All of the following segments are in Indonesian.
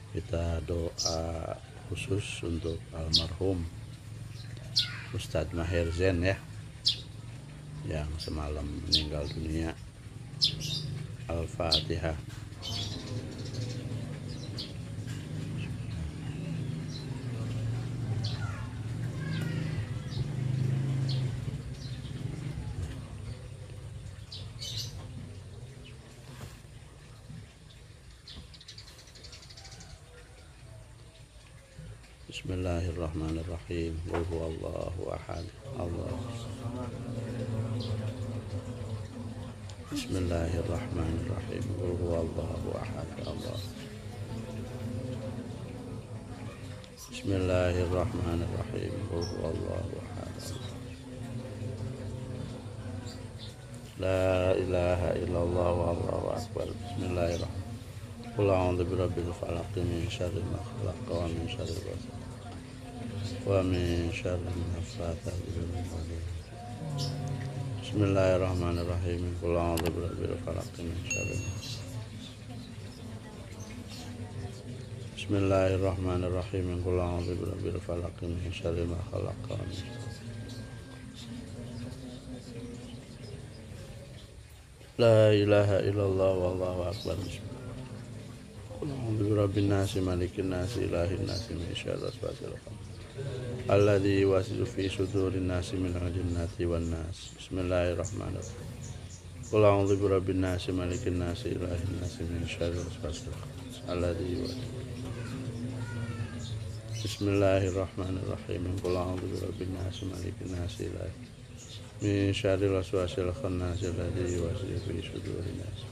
Kita doa khusus untuk almarhum Ustadz Maher Zain ya, yang semalam meninggal dunia. Al-Fatihah. Bismillahirrahmanirrahim. Qul huwallahu ahad. Allah. Bismillahirrahmanirrahim. Qul huwallahu ahad. Allah. Bismillahirrahmanirrahim. Qul huwallahu ahad. La ilaha illallah wallahu akbar. Bismillahirrahmanirrahim. Qul a'udzu birabbil falaq min syarri ma khalaq wa min syarri ghasiqin wa min syarri naffatsati fil 'uqad. Bismillahirrahmanirrahim. Qul a'udzu birabbil falaq min syarri ma khalaq. Bismillahirrahmanirrahim. Qul a'udzu birabbil falaq min syarri ma khalaq wa min syarri. La ilaha illallah wallahu akbar. Qul a'udzu birabbin nas malikin nas ilahin nas min syarri waswasil alladzi yuwaswisu fi sudurin nas minal jinnati wan nas. Bismillahirrahmanirrahim. Qul a'udzu birabbin nas malikin nas ilahin nas min syarri waswasil alladzi yuwaswisu. Bismillahirrahmanirrahim. Qul a'udzu birabbin nas malikin nas ilahin min syarri waswasil khannas alladzi yuwaswisu fi sudurin nas.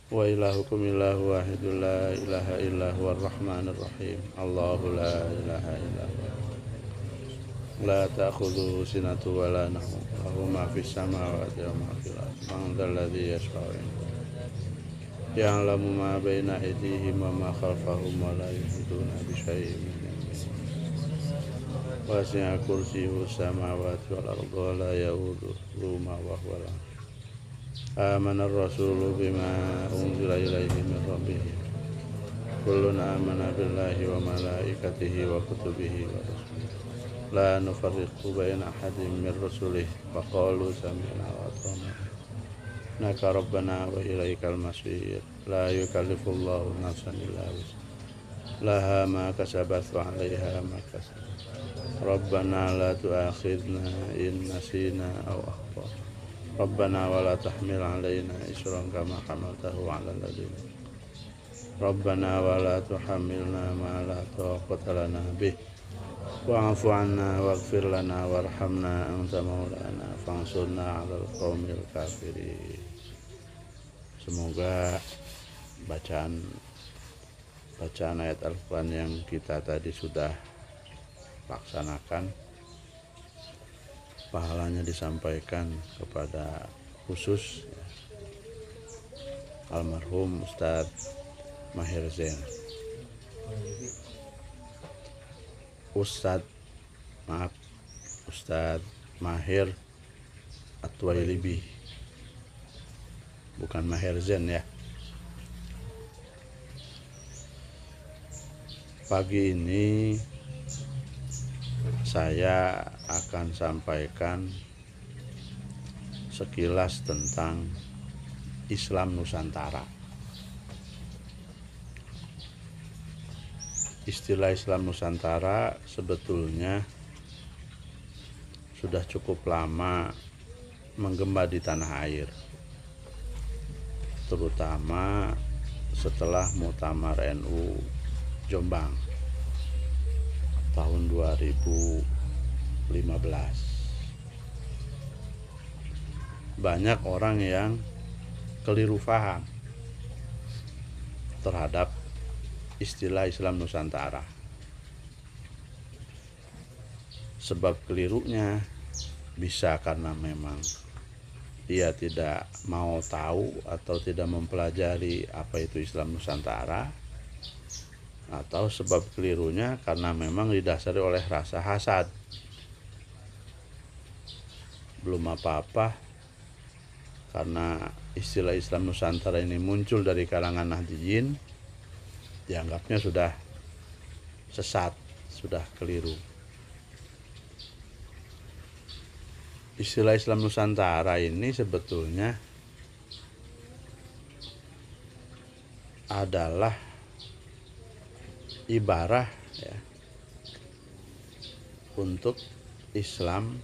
Wa ilahukum ilahu wahidun la ilaha illa huwar rahmanir rahim. Allahu la ilaha illa huwa la ta'khudhuhu sinatun wa la nawm lahu ma fis samawati wa ma fil ardi man dzal ladzi yashfa'u 'indahu ya'lamu ma baina aydihim wa ma khalfahum wa la yuhituna bi syai'in min ilmihi wasi'a kursiyyuhu samawati wal ardi wa la ya'uduhu ma huwa Amanar rasulu bima unzila ilaihi min rabbih kullun amana billahi wa malaikatihi wa kutubihi wa rusulihi la nufarriqu baina ahadin min rusulihi wa qalu sami'na wa ata'na naka rabbana wa ilaikal masir. La yukallifullahu nafsan illa wus'aha laha ma kasabat wa 'alaiha ma kasabat. Rabbana la tu'akhidna in nasina aw akhtana. Rabbana wa la tahmil 'alaina isran kama hamaltahu 'alal ladzina. Rabbana wa la tuhammilna ma la taqata lana bih. Wa'fu 'anna waghfir lana warhamna anta maulana fansurna 'alal qaumil kafirin. Semoga bacaan ayat Al-Quran yang kita tadi sudah laksanakan, pahalanya disampaikan kepada khusus almarhum Ustadz Maher Zain. Ustadz Maher At-Twailibi, bukan Maher Zain ya. Pagi ini saya akan sampaikan sekilas tentang Islam Nusantara. Istilah Islam Nusantara sebetulnya sudah cukup lama menggema di tanah air, terutama setelah Muktamar NU Jombang tahun 2015. Banyak orang yang keliru paham terhadap istilah Islam Nusantara. Sebab kelirunya bisa karena memang dia tidak mau tahu atau tidak mempelajari apa itu Islam Nusantara, atau sebab kelirunya karena memang didasari oleh rasa hasad. Belum apa-apa, karena istilah Islam Nusantara ini muncul dari kalangan Nahdliyin, dianggapnya sudah sesat, sudah keliru. Istilah Islam Nusantara ini sebetulnya adalah ibarah ya, untuk Islam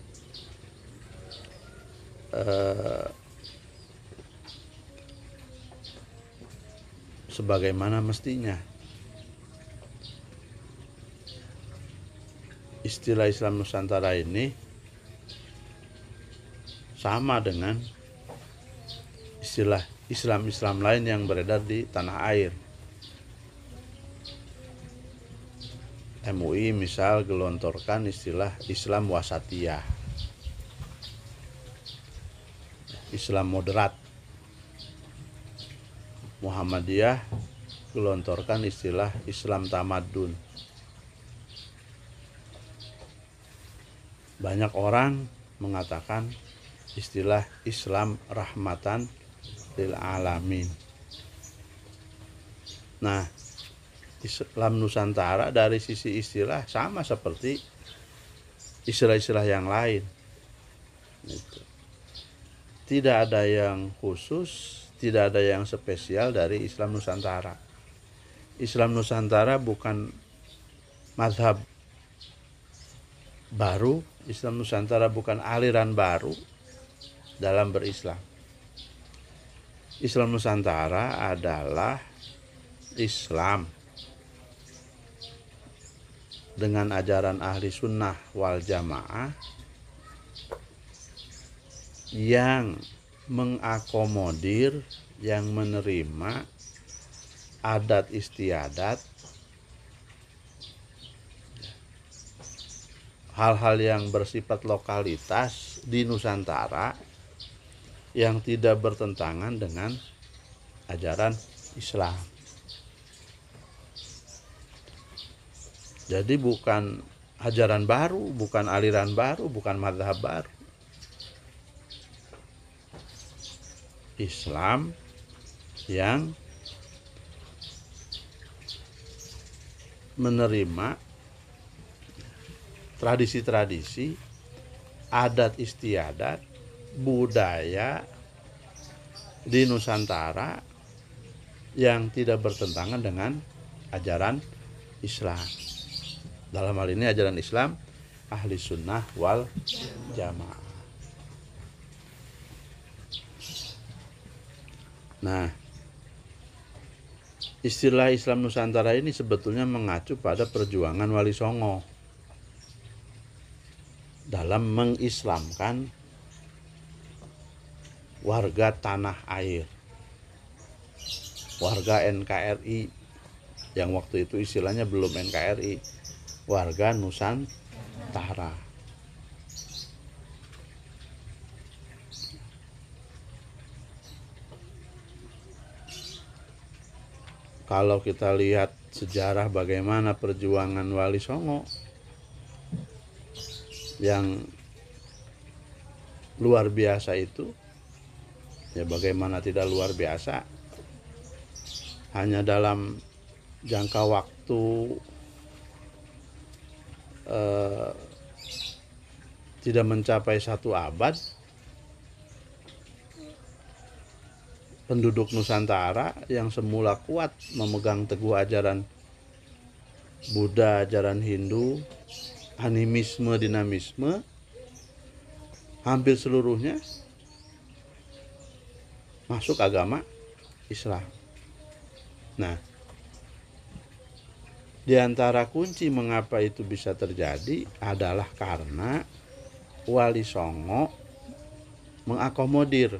sebagaimana mestinya. Istilah Islam Nusantara ini sama dengan istilah Islam-Islam lain yang beredar di tanah air. MUI misal gelontorkan istilah Islam wasatiyah, Islam moderat. Muhammadiyah gelontorkan istilah Islam tamadun. Banyak orang mengatakan istilah Islam rahmatan lil alamin. Nah, Islam Nusantara dari sisi istilah sama seperti istilah-istilah yang lain. Tidak ada yang khusus, tidak ada yang spesial dari Islam Nusantara. Islam Nusantara bukan mazhab baru, Islam Nusantara bukan aliran baru dalam berislam. Islam Nusantara adalah Islam dengan ajaran ahli sunnah wal jamaah yang mengakomodir, yang menerima adat istiadat, hal-hal yang bersifat lokalitas di Nusantara yang tidak bertentangan dengan ajaran Islam. Jadi bukan ajaran baru, bukan aliran baru, bukan mazhab baru. Islam yang menerima tradisi-tradisi, adat istiadat, budaya di Nusantara yang tidak bertentangan dengan ajaran Islam. Dalam hal ini ajaran Islam ahli sunnah wal jamaah. Nah, istilah Islam Nusantara ini sebetulnya mengacu pada perjuangan Wali Songo dalam mengislamkan warga tanah air, warga NKRI yang waktu itu istilahnya belum NKRI, warga Nusantara. Kalau kita lihat sejarah bagaimana perjuangan Wali Songo yang luar biasa itu, ya bagaimana tidak luar biasa, hanya dalam jangka waktu tidak mencapai 1 abad, penduduk Nusantara yang semula kuat memegang teguh ajaran Buddha, ajaran Hindu, animisme, dinamisme, hampir seluruhnya masuk agama Islam. Nah, di antara kunci mengapa itu bisa terjadi adalah karena Wali Songo mengakomodir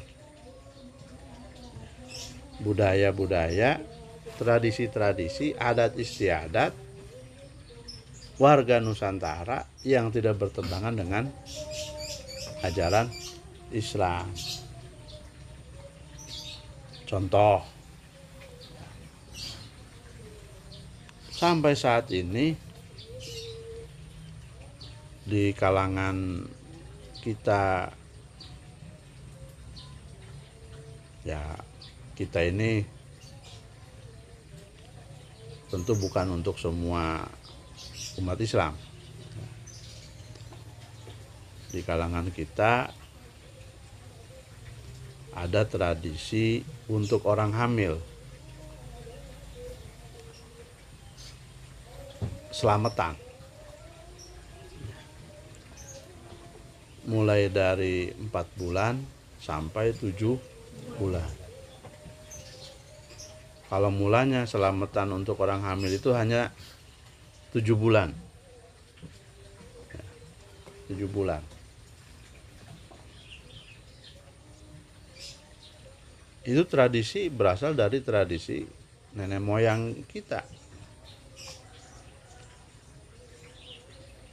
budaya-budaya, tradisi-tradisi, adat istiadat warga Nusantara yang tidak bertentangan dengan ajaran Islam. Contoh, sampai saat ini di kalangan kita, ya kita ini tentu bukan untuk semua umat Islam. Di kalangan kita ada tradisi untuk orang hamil selamatan, mulai dari 4 bulan sampai 7 bulan. Kalau mulanya selamatan untuk orang hamil itu hanya 7 bulan, 7 bulan. Itu tradisi berasal dari tradisi nenek moyang kita.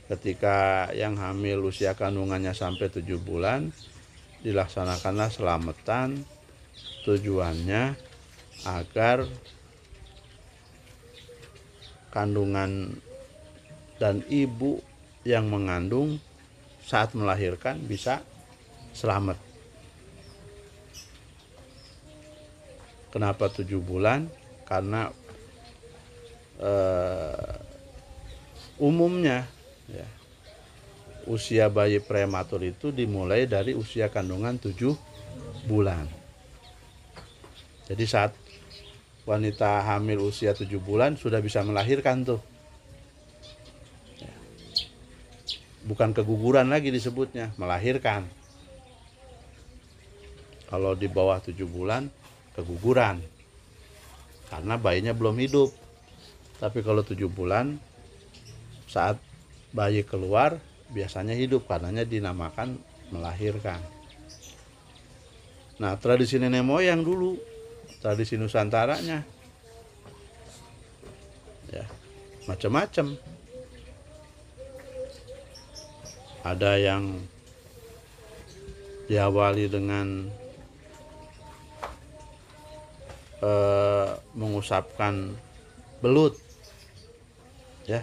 Ketika yang hamil usia kandungannya sampai 7 bulan, dilaksanakanlah selamatan, tujuannya agar kandungan dan ibu yang mengandung saat melahirkan bisa selamat. Kenapa 7 bulan? Karena umumnya ya, usia bayi prematur itu dimulai dari usia kandungan 7 bulan. Jadi saat wanita hamil usia 7 bulan sudah bisa melahirkan tuh. Bukan keguguran lagi disebutnya, melahirkan. Kalau di bawah 7 bulan keguguran karena bayinya belum hidup. Tapi kalau 7 bulan saat bayi keluar biasanya hidup, karenanya dinamakan melahirkan. Nah, tradisi nenek moyang dulu, tradisi Nusantaranya ya macam-macam. Ada yang diawali dengan mengusapkan belut, ya,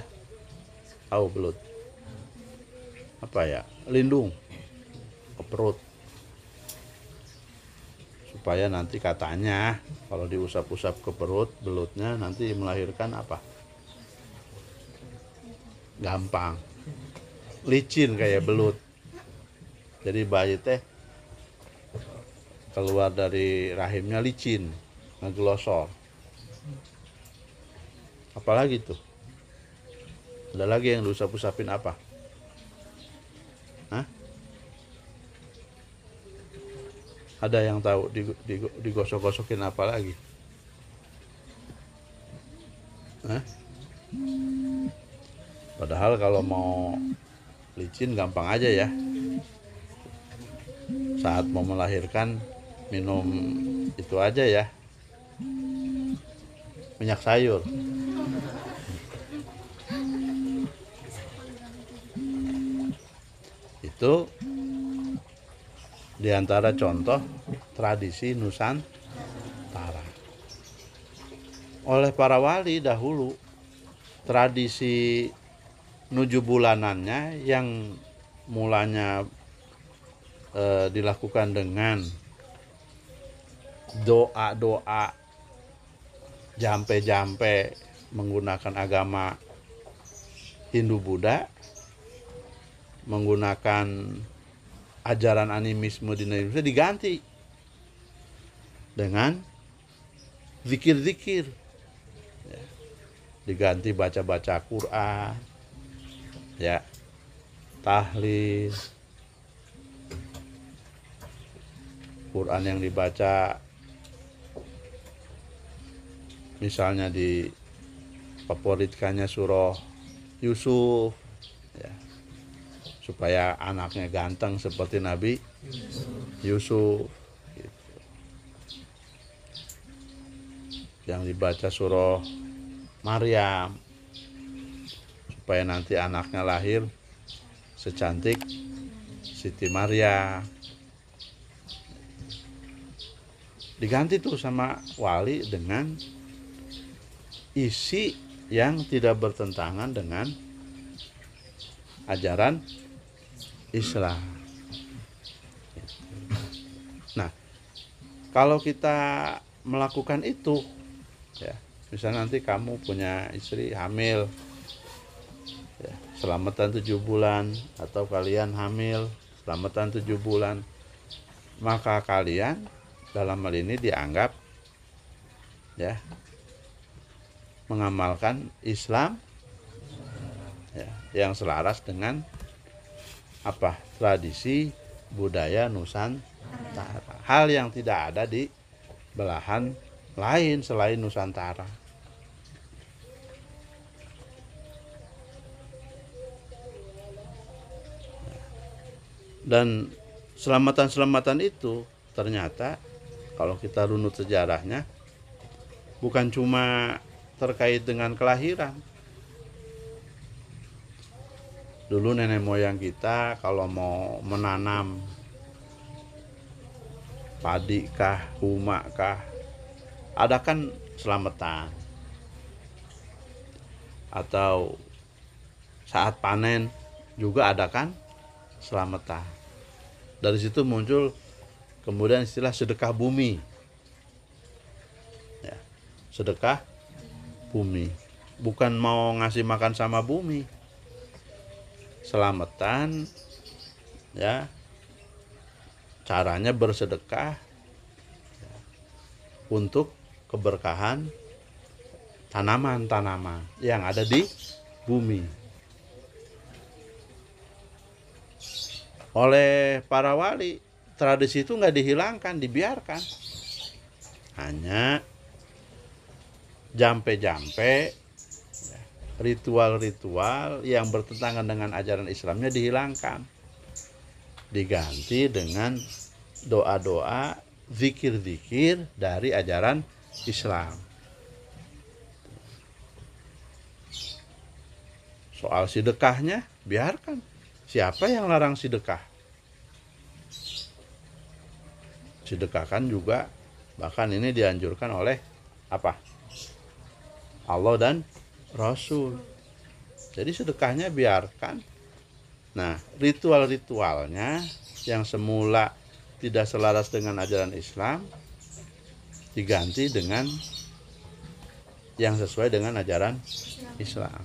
tahu belut? Apa ya? Lindung ke perut, supaya nanti katanya kalau diusap-usap ke perut belutnya nanti melahirkan apa? Gampang, licin kayak belut. Jadi bayi teh keluar dari rahimnya licin, ngeglosor. Apalagi tuh? Ada lagi yang diusap-usapin apa? Hah? Ada yang tahu digosok-gosokin apa lagi? Hah? Padahal kalau mau licin gampang aja ya. Saat mau melahirkan minum itu aja ya, minyak sayur. Itu diantara contoh tradisi Nusantara. Oleh para wali dahulu, tradisi 7 bulanannya yang mulanya dilakukan dengan doa-doa, jampe-jampe menggunakan agama Hindu-Buddha, menggunakan ajaran animisme di Indonesia, diganti dengan zikir-zikir, ya. Diganti baca-baca Quran, ya, tahlil. Quran yang dibaca misalnya difavoritkannya surah Yusuf, ya, supaya anaknya ganteng seperti Nabi Yusuf gitu. Yang dibaca surah Maryam supaya nanti anaknya lahir secantik Siti Maryam. Diganti tuh sama wali dengan isi yang tidak bertentangan dengan ajaran Islam. Nah, kalau kita melakukan itu, ya, Misalnya nanti kamu punya istri hamil, ya, selamatan 7 bulan, atau kalian hamil selamatan 7 bulan, maka kalian dalam hal ini dianggap ya mengamalkan Islam ya, yang selaras dengan apa, tradisi budaya Nusantara, hal yang tidak ada di belahan lain selain Nusantara. Dan selamatan-selamatan itu ternyata kalau kita runut sejarahnya bukan cuma terkait dengan kelahiran. Dulu nenek moyang kita kalau mau menanam padi kah, huma kah, ada kan selamatan. Atau saat panen juga ada kan selamatan. Dari situ muncul kemudian istilah sedekah bumi. Ya, sedekah bumi. Bukan mau ngasih makan sama bumi. Selamatan ya, caranya bersedekah ya, untuk keberkahan tanaman-tanaman yang ada di bumi. Oleh para wali, tradisi itu nggak dihilangkan, dibiarkan. Hanya jampe-jampe ritual-ritual yang bertentangan dengan ajaran Islamnya dihilangkan, diganti dengan doa-doa, zikir-zikir dari ajaran Islam. Soal sedekahnya biarkan, siapa yang larang sedekah? Sedekah kan juga bahkan ini dianjurkan oleh apa? Allah dan Rasul. Jadi sedekahnya biarkan. Nah, ritual-ritualnya yang semula tidak selaras dengan ajaran Islam diganti dengan yang sesuai dengan ajaran Islam.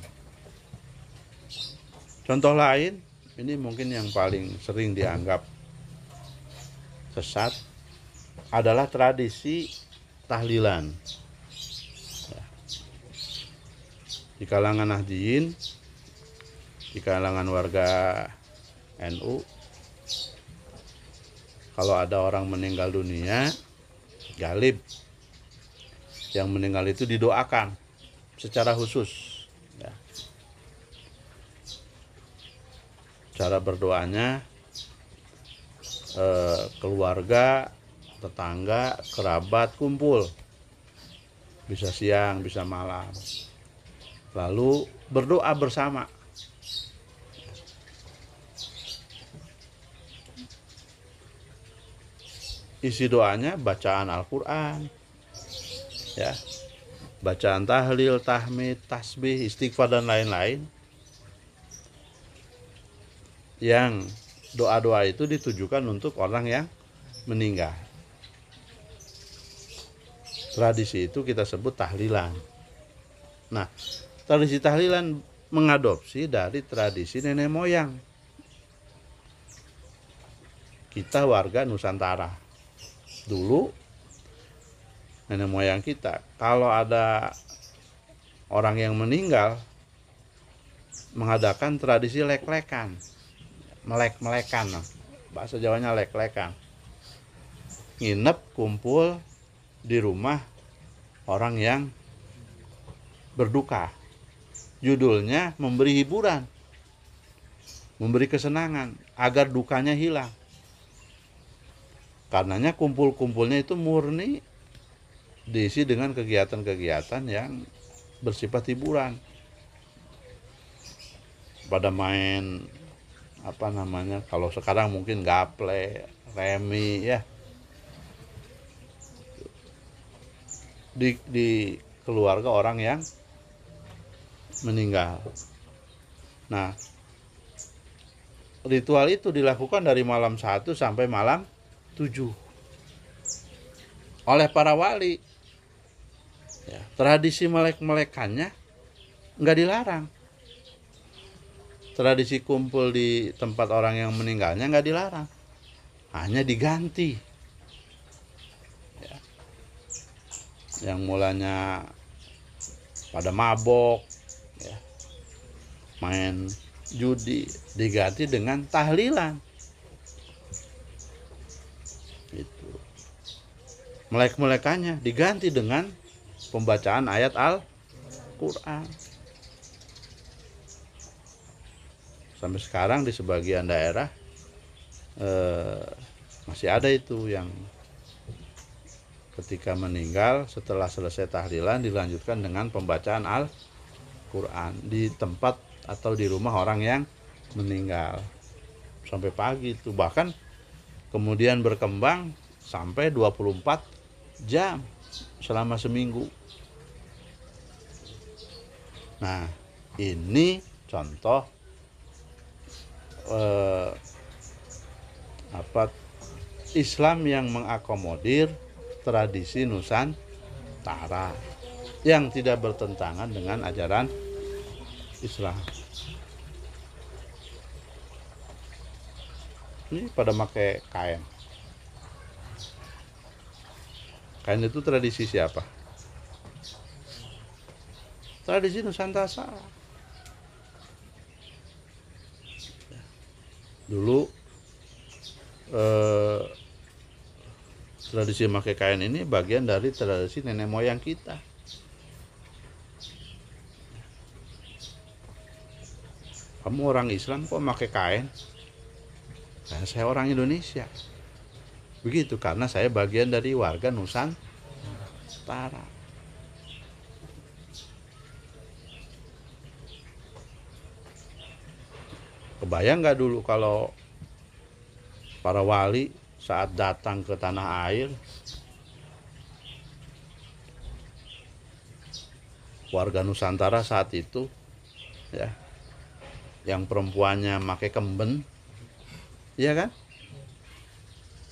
Contoh lain, ini mungkin yang paling sering dianggap sesat, adalah tradisi tahlilan. Di kalangan Nahdiyin, di kalangan warga NU, kalau ada orang meninggal dunia, galib, yang meninggal itu didoakan secara khusus. Ya. Cara berdoanya, keluarga, tetangga, kerabat kumpul, bisa siang, bisa malam. Lalu berdoa bersama. Isi doanya bacaan Al-Quran, ya, bacaan tahlil, tahmid, tasbih, istighfar dan lain-lain. Yang doa-doa itu ditujukan untuk orang yang meninggal. Tradisi itu kita sebut tahlilan. Nah, tradisi tahlilan mengadopsi dari tradisi nenek moyang kita warga Nusantara. Dulu nenek moyang kita kalau ada orang yang meninggal mengadakan tradisi lek-lekan, melek-melekan, bahasa Jawanya lek-lekan, nginep kumpul di rumah orang yang berduka. Judulnya memberi hiburan, memberi kesenangan agar dukanya hilang. Karenanya kumpul-kumpulnya itu murni diisi dengan kegiatan-kegiatan yang bersifat hiburan. Pada main apa namanya, kalau sekarang mungkin gaple, remi ya. Di keluarga orang yang meninggal. Nah, ritual itu dilakukan dari malam 1 sampai malam 7 oleh para wali. Ya, tradisi melek-melekannya nggak dilarang. Tradisi kumpul di tempat orang yang meninggalnya nggak dilarang, hanya diganti. Ya. Yang mulanya pada mabok, ya, main judi, diganti dengan tahlilan. Itu. Melek-melekannya diganti dengan pembacaan ayat Al-Quran. Sampai sekarang di sebagian daerah masih ada itu yang ketika meninggal setelah selesai tahlilan dilanjutkan dengan pembacaan Al-Quran di tempat atau di rumah orang yang meninggal sampai pagi itu, bahkan kemudian berkembang sampai 24 jam selama seminggu. Nah, ini contoh Islam yang mengakomodir tradisi Nusantara yang tidak bertentangan dengan ajaran Islam. Ini pada pakai kain. Kain itu tradisi siapa? Tradisi Nusantara. Dulu tradisi pakai kain ini bagian dari tradisi nenek moyang kita. Kamu orang Islam kok pakai kain? Karena saya orang Indonesia. Begitu, karena saya bagian dari warga Nusantara. Kebayang nggak dulu kalau para wali saat datang ke tanah air, warga Nusantara saat itu, ya, yang perempuannya pakai kemben, iya kan?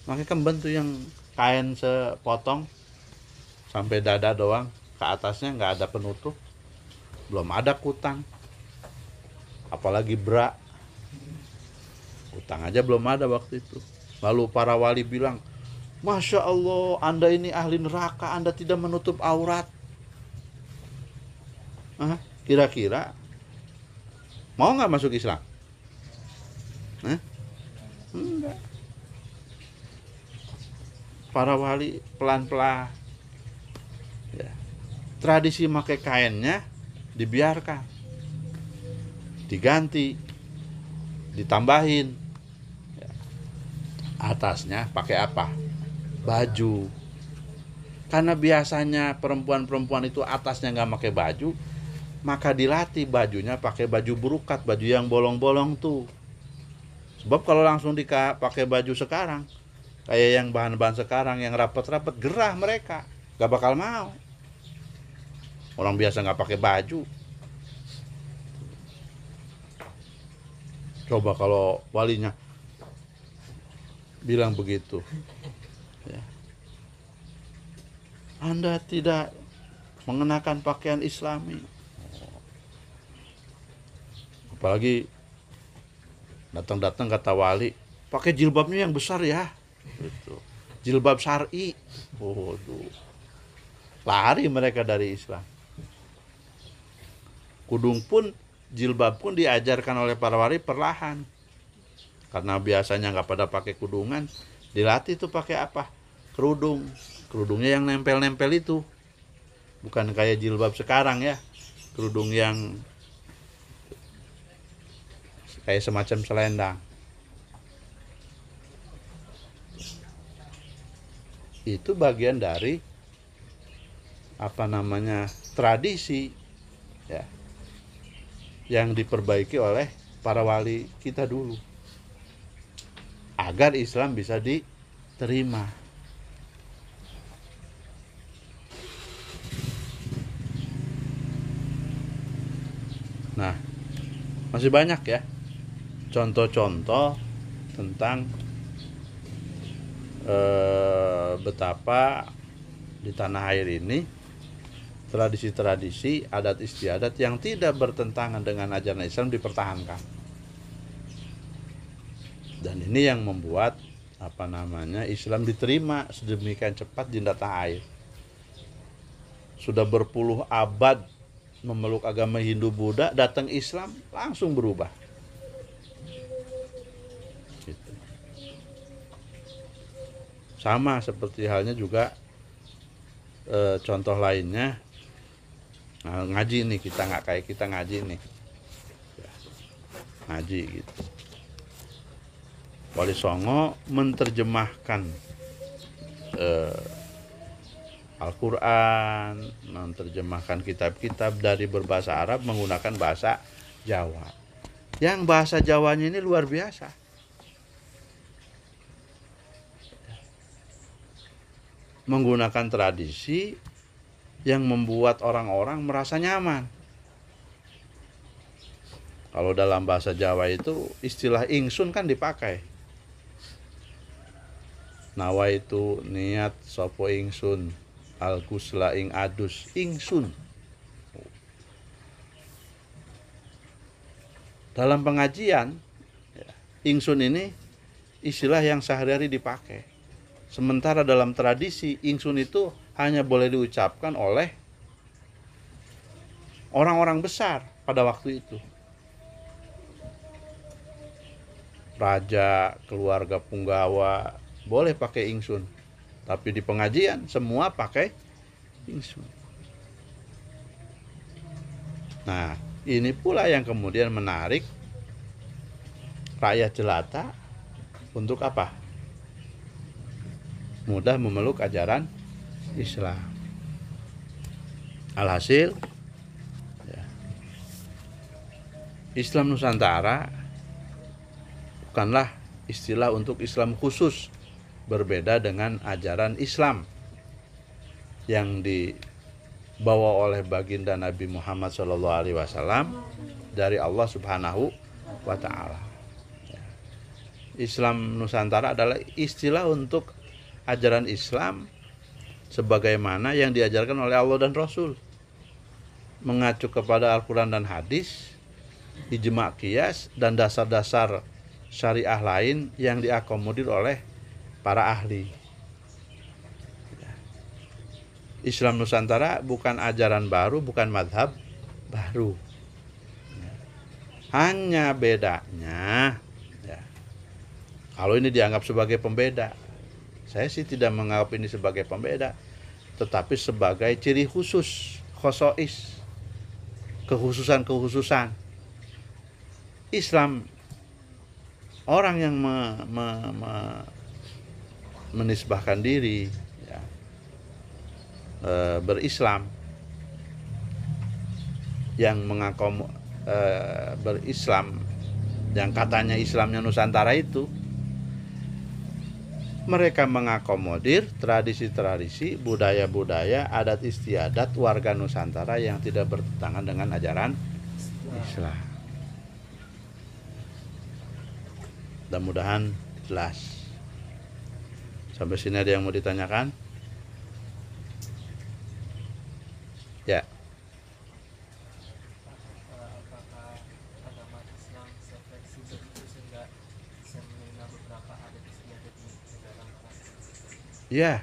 Pakai kemben tuh yang kain sepotong sampai dada doang, ke atasnya nggak ada penutup, belum ada kutang, apalagi bra. Utang aja belum ada waktu itu. Lalu para wali bilang, Masya Allah, Anda ini ahli neraka, Anda tidak menutup aurat. Kira-kira mau nggak masuk Islam? Enggak. Para wali pelan-pelan, ya, tradisi pakai kainnya dibiarkan, diganti, ditambahin. Atasnya pakai apa? Baju. Karena biasanya perempuan-perempuan itu atasnya nggak pakai baju, maka dilatih bajunya pakai baju burukat, baju yang bolong-bolong tuh. Sebab kalau langsung pakai baju sekarang, kayak yang bahan-bahan sekarang yang rapat-rapat, gerah mereka, nggak bakal mau. Orang biasa nggak pakai baju. Coba kalau walinya bilang begitu, ya, Anda tidak mengenakan pakaian Islami. Apalagi datang-datang kata wali, pakai jilbabnya yang besar ya, gitu. Jilbab syar'i. Lari mereka dari Islam. Kudung pun, jilbab pun diajarkan oleh para wali perlahan. Karena biasanya nggak pada pakai kudungan, dilatih tuh pakai apa? Kerudung. Kerudungnya yang nempel-nempel itu, bukan kayak jilbab sekarang ya, kerudung yang kayak semacam selendang. Itu bagian dari tradisi, ya, yang diperbaiki oleh para wali kita dulu, agar Islam bisa diterima. Nah, masih banyak ya contoh-contoh tentang betapa di tanah air ini tradisi-tradisi, adat istiadat yang tidak bertentangan dengan ajaran Islam dipertahankan. Dan ini yang membuat Islam diterima sedemikian cepat di tanah air. Sudah berpuluh abad memeluk agama Hindu Buddha, datang Islam langsung berubah. Gitu. Sama seperti halnya juga contoh lainnya, ngaji nih, kita nggak kayak kita ngaji nih, ngaji gitu. Wali Songo menerjemahkan Al-Quran, menerjemahkan kitab-kitab dari berbahasa Arab menggunakan bahasa Jawa. Yang bahasa Jawanya ini luar biasa. Menggunakan tradisi yang membuat orang-orang merasa nyaman. Kalau dalam bahasa Jawa itu istilah ingsun kan dipakai. Nawaitu niat sopo ingsun al-kusla ing adus ingsun. Dalam pengajian, ingsun ini istilah yang sehari-hari dipakai. Sementara dalam tradisi, ingsun itu hanya boleh diucapkan oleh orang-orang besar pada waktu itu. Raja, keluarga punggawa, boleh pakai ingsun. Tapi di pengajian semua pakai ingsun. Nah, ini pula yang kemudian menarik rakyat jelata untuk apa? Mudah memeluk ajaran Islam. Alhasil, Islam Nusantara bukanlah istilah untuk Islam khusus, berbeda dengan ajaran Islam yang dibawa oleh baginda Nabi Muhammad SAW dari Allah Subhanahu wa Ta'ala. Islam Nusantara adalah istilah untuk ajaran Islam sebagaimana yang diajarkan oleh Allah dan Rasul, mengacu kepada Al-Quran dan hadis, ijma' qiyas, dan dasar-dasar syariah lain yang diakomodir oleh para ahli. Islam Nusantara bukan ajaran baru, bukan madhab baru. Hanya bedanya, kalau ini dianggap sebagai pembeda, saya sih tidak menganggap ini sebagai pembeda, tetapi sebagai ciri khusus, khosois, kekhususan-kekhususan. Islam, orang yang menisbahkan diri berislam, yang berislam, yang katanya Islamnya Nusantara itu, mereka mengakomodir tradisi-tradisi, budaya-budaya, adat istiadat warga Nusantara yang tidak bertentangan dengan ajaran Islam. Mudah-mudahan jelas. Sampai sini ada yang mau ditanyakan? Ya. Apakah agama Islam fleksibel itu sehingga bisa menerima beberapa adat istiadat di negara mana? Ya,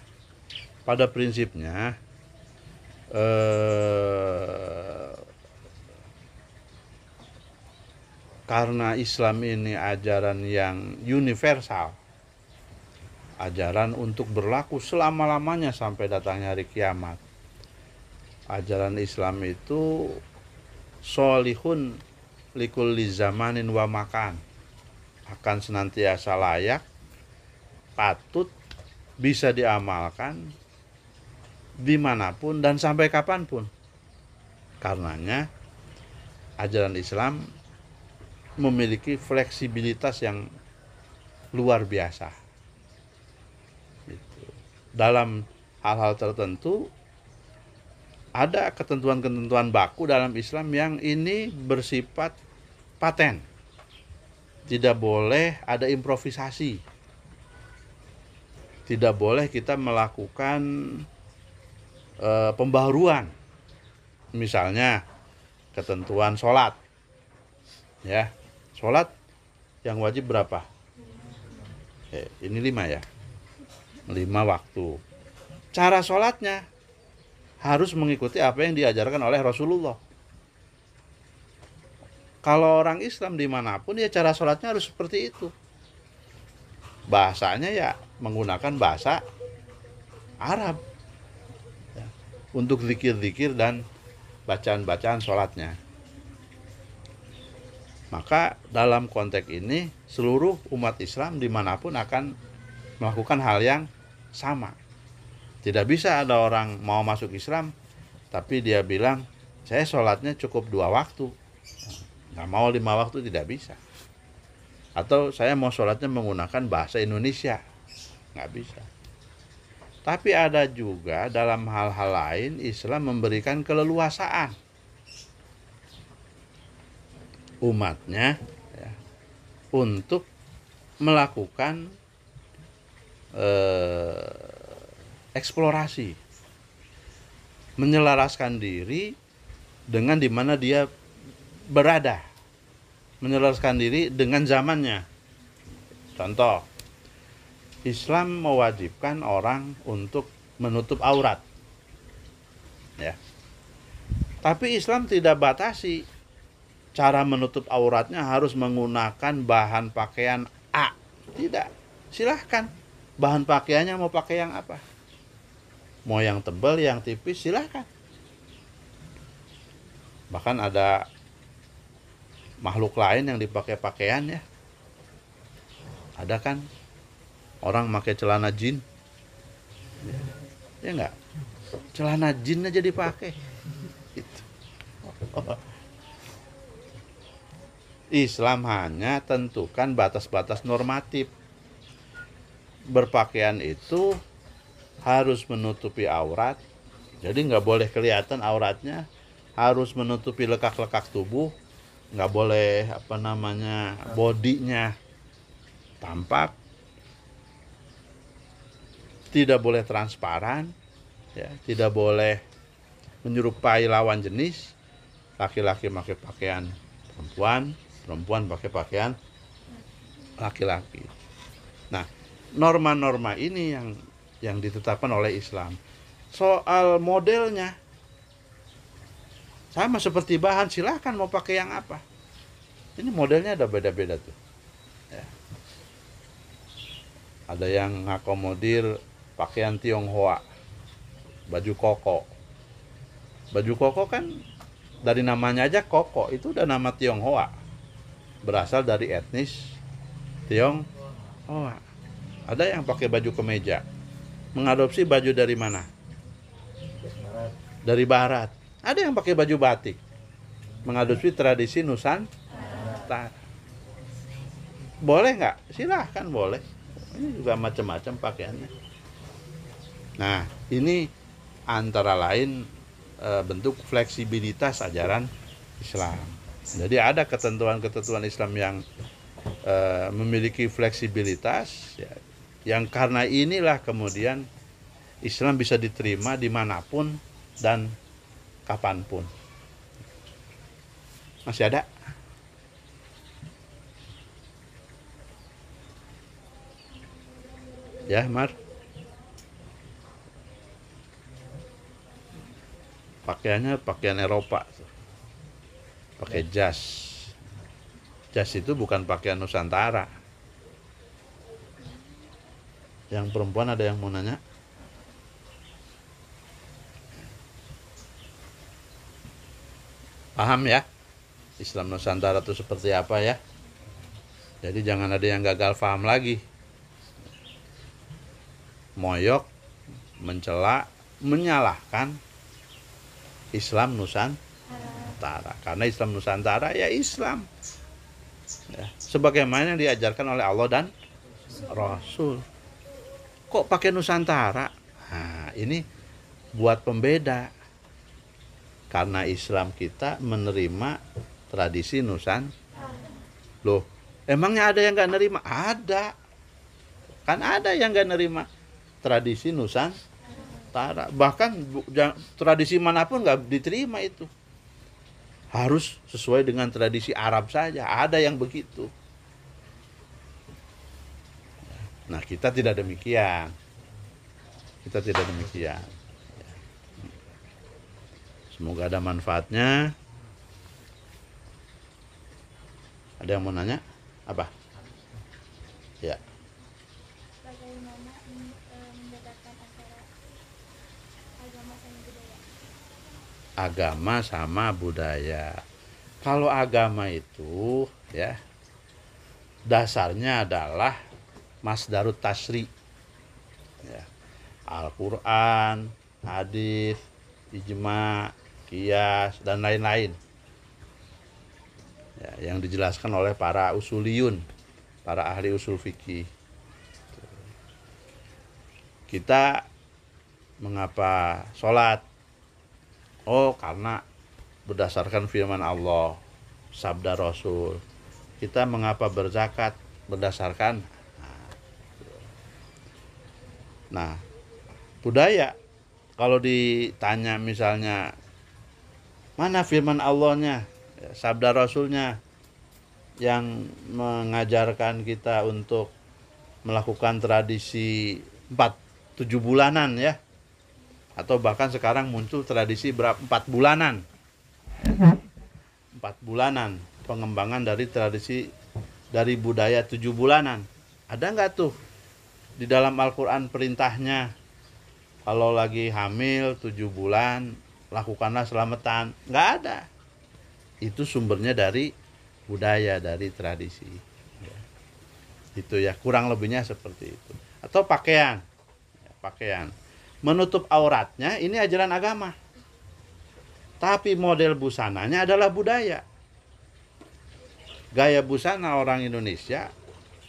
pada prinsipnya karena Islam ini ajaran yang universal, ajaran untuk berlaku selama-lamanya sampai datangnya hari kiamat. Ajaran Islam itu sholihun likulli zamanin wa makan, akan senantiasa layak, patut, bisa diamalkan dimanapun dan sampai kapanpun. Karenanya ajaran Islam memiliki fleksibilitas yang luar biasa. Dalam hal-hal tertentu ada ketentuan-ketentuan baku dalam Islam yang ini bersifat paten. Tidak boleh ada improvisasi. Tidak boleh kita melakukan pembaharuan Misalnya ketentuan sholat, ya, sholat yang wajib berapa? Ini 5 ya, 5 waktu. Cara sholatnya harus mengikuti apa yang diajarkan oleh Rasulullah. Kalau orang Islam dimanapun ya cara sholatnya harus seperti itu. Bahasanya ya menggunakan bahasa Arab ya, untuk zikir-zikir dan bacaan-bacaan sholatnya. Maka dalam konteks ini seluruh umat Islam dimanapun akan melakukan hal yang sama. Tidak bisa ada orang mau masuk Islam tapi dia bilang saya sholatnya cukup 2 waktu, nggak mau 5 waktu, tidak bisa. Atau saya mau sholatnya menggunakan bahasa Indonesia, nggak bisa. Tapi ada juga dalam hal-hal lain Islam memberikan keleluasaan umatnya ya, untuk melakukan eksplorasi, menyelaraskan diri dengan di mana dia berada, menyelaraskan diri dengan zamannya. Contoh, Islam mewajibkan orang untuk menutup aurat, ya. Tapi Islam tidak batasi cara menutup auratnya harus menggunakan bahan pakaian A, tidak. Silahkan, bahan pakaiannya mau pakai yang apa? Mau yang tebal, yang tipis, silahkan. Bahkan ada makhluk lain yang dipakai pakaian ya. Ada kan orang pakai celana jin, ya enggak? Celana jin aja dipakai. Itu. Islam hanya tentukan batas-batas normatif. Berpakaian itu harus menutupi aurat, jadi nggak boleh kelihatan auratnya, harus menutupi lekak-lekak tubuh, nggak boleh bodinya tampak, tidak boleh transparan, ya, tidak boleh menyerupai lawan jenis, laki-laki pakai pakaian perempuan, perempuan pakai pakaian laki-laki. Nah, norma-norma ini yang ditetapkan oleh Islam. Soal modelnya sama seperti bahan, silahkan mau pakai yang apa. Ini modelnya ada beda-beda tuh. Ya. Ada yang ngakomodir pakaian Tionghoa, baju koko. Baju koko kan dari namanya aja koko, itu udah nama Tionghoa. Berasal dari etnis Tionghoa. Ada yang pakai baju kemeja, mengadopsi baju dari mana? Dari Barat. Ada yang pakai baju batik, mengadopsi tradisi Nusantara. Boleh nggak? Silahkan boleh. Ini juga macam-macam pakaiannya. Nah, ini antara lain bentuk fleksibilitas ajaran Islam. Jadi ada ketentuan-ketentuan Islam yang memiliki fleksibilitas, ya, yang karena inilah kemudian Islam bisa diterima dimanapun dan kapanpun. Masih ada? Ya, Mar? Pakaiannya pakaian Eropa, pakai jas. Jas itu bukan pakaian Nusantara. Yang perempuan ada yang mau nanya? Paham ya? Islam Nusantara itu seperti apa ya? Jadi jangan ada yang gagal paham lagi. Moyok, mencela, menyalahkan Islam Nusantara. Karena Islam Nusantara ya Islam, ya, sebagaimana yang diajarkan oleh Allah dan Rasul. Kok pakai Nusantara? Nah, ini buat pembeda. Karena Islam kita menerima tradisi Nusantara. Loh, emangnya ada yang gak nerima? Ada. Kan ada yang gak nerima tradisi Nusantara. Tak ada. Bahkan tradisi manapun nggak diterima itu. Harus sesuai dengan tradisi Arab saja. Ada yang begitu. Nah, kita tidak demikian. Kita tidak demikian. Semoga ada manfaatnya. Ada yang mau nanya? Apa? Ya. Bagaimana membedakan antara agama sama budaya? Agama sama budaya. Kalau agama itu ya dasarnya adalah masdarut tasri. Ya. Al-Qur'an, hadis, ijma, qiyas dan lain-lain. Ya, yang dijelaskan oleh para usuliyun, para ahli usul fikih. Kita mengapa sholat? Oh, karena berdasarkan firman Allah, sabda Rasul. Kita mengapa berzakat? Berdasarkan. Nah, budaya. Kalau ditanya misalnya, mana firman Allahnya, sabda Rasulnya yang mengajarkan kita untuk melakukan tradisi 7 bulanan ya, atau bahkan sekarang muncul tradisi 4 bulanan, 4 bulanan pengembangan dari tradisi dari budaya 7 bulanan. Ada nggak tuh di dalam Al-Quran perintahnya kalau lagi hamil 7 bulan lakukanlah selamatan? Nggak ada. Itu sumbernya dari budaya, dari tradisi ya. Itu ya, kurang lebihnya seperti itu. Atau pakaian ya, pakaian menutup auratnya ini ajaran agama, tapi model busananya adalah budaya. Gaya busana orang Indonesia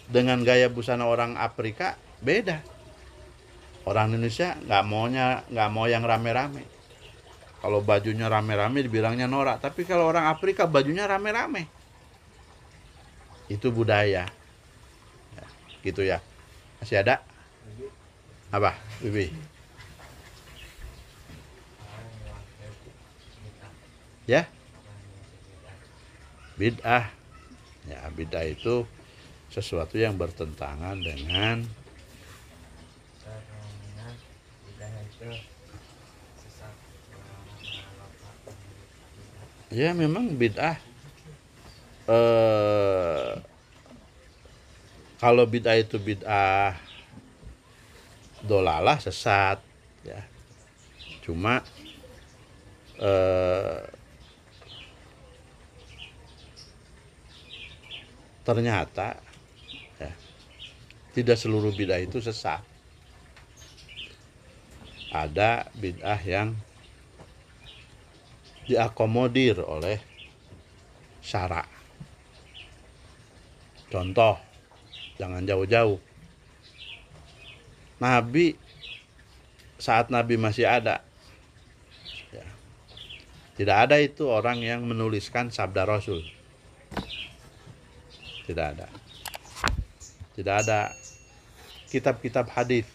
dengan gaya busana orang Afrika beda. Orang Indonesia nggak mau yang rame-rame. Kalau bajunya rame-rame dibilangnya norak, tapi kalau orang Afrika bajunya rame-rame. Itu budaya. Ya, gitu ya. Masih ada? Apa, Bibi? Ya? Bid'ah. Ya, bid'ah itu sesuatu yang bertentangan dengan ya memang bid'ah. Kalau bid'ah itu bid'ah dolalah, sesat ya. Cuma ternyata ya, tidak seluruh bid'ah itu sesat. Ada bid'ah yang diakomodir oleh syara. Contoh, jangan jauh-jauh. Nabi, saat Nabi masih ada ya, tidak ada itu orang yang menuliskan sabda Rasul. Tidak ada. Tidak ada kitab-kitab hadis.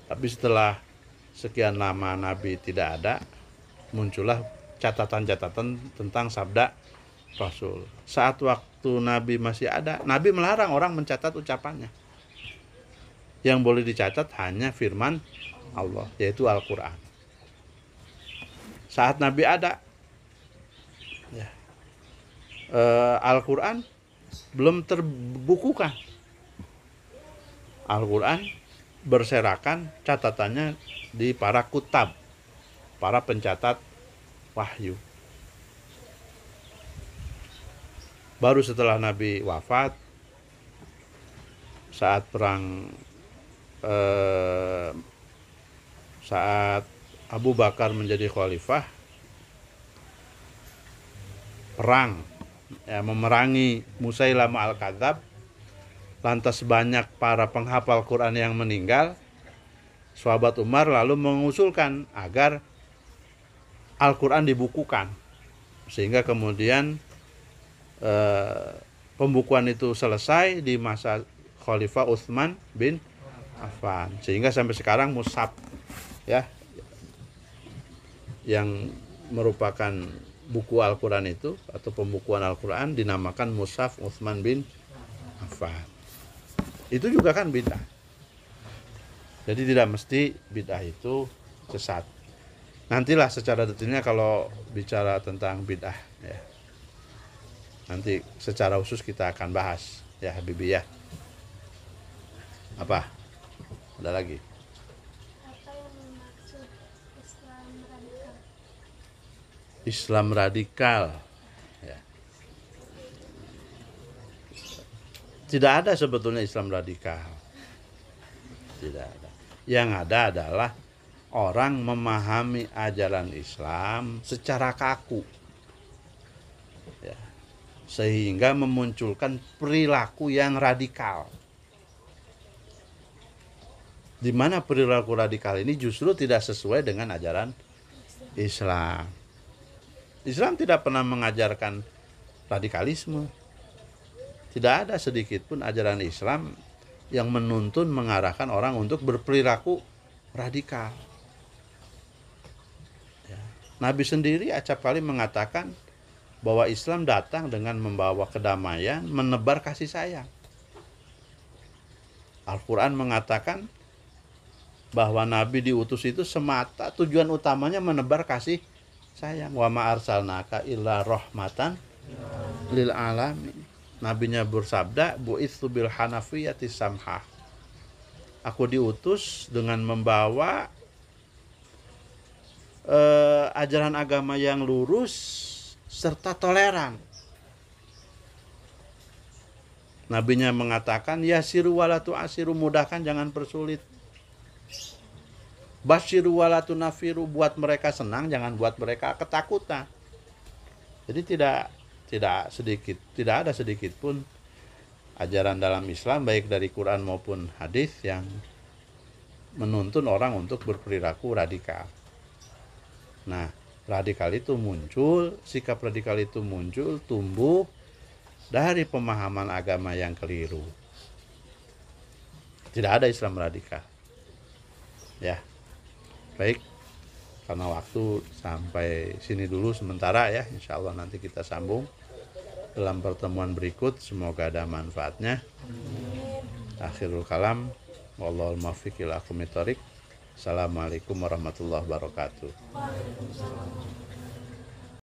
Tapi setelah sekian lama Nabi tidak ada, muncullah catatan-catatan tentang sabda Rasul. Saat waktu Nabi masih ada, Nabi melarang orang mencatat ucapannya. Yang boleh dicatat hanya firman Allah, yaitu Al-Quran. Saat Nabi ada, ya, Al-Quran belum terbukukan. Al-Quran berserakan catatannya di para kutab, para pencatat wahyu. Baru setelah Nabi wafat, saat perang saat Abu Bakar menjadi khalifah, perang ya, memerangi Musailamah al-Kadzab, lantas banyak para penghafal Quran yang meninggal. Sahabat Umar lalu mengusulkan agar Al-Quran dibukukan, sehingga kemudian pembukuan itu selesai di masa Khalifah Utsman bin Affan. Sehingga sampai sekarang mushaf ya yang merupakan buku Al-Quran itu atau pembukuan Al-Quran dinamakan mushaf Utsman bin Affan. Itu juga kan bid'ah. Jadi tidak mesti bid'ah itu sesat. Nantilah secara detailnya kalau bicara tentang bid'ah ya. Nanti secara khusus kita akan bahas ya Habibie ya. Apa? Ada lagi? Apa yang dimaksud Islam radikal? Islam radikal ya. Tidak ada sebetulnya Islam radikal. Tidak ada. Yang ada adalah orang memahami ajaran Islam secara kaku ya. Sehingga memunculkan perilaku yang radikal, di mana perilaku radikal ini justru tidak sesuai dengan ajaran Islam. Islam tidak pernah mengajarkan radikalisme. Tidak ada sedikit pun ajaran Islam yang menuntun mengarahkan orang untuk berperilaku radikal. Ya. Nabi sendiri acap kali mengatakan bahwa Islam datang dengan membawa kedamaian, menebar kasih sayang. Al-Quran mengatakan bahwa Nabi diutus itu semata tujuan utamanya menebar kasih sayang. Wa ma arsalnaka illa rahmatan lil alamin. Nabinya bersabda, bu'itsu bil hanafiyati samhah. Aku diutus dengan membawa ajaran agama yang lurus serta toleran. Nabinya mengatakan, yasiru wala tu'asiru, mudahkan jangan persulit. Basyiru wala tunafiru, buat mereka senang jangan buat mereka ketakutan. Jadi tidak ada sedikit pun ajaran dalam Islam baik dari Quran maupun hadis yang menuntun orang untuk berperilaku radikal. Nah, radikal itu muncul, sikap radikal itu muncul, tumbuh dari pemahaman agama yang keliru. Tidak ada Islam radikal. Ya. Baik. Karena waktu sampai sini dulu sementara ya. Insya Allah nanti kita sambung dalam pertemuan berikut. Semoga ada manfaatnya. Akhirul kalam. Wallahul muwaffiq ila aqwamit thoriq. Assalamualaikum warahmatullahi wabarakatuh.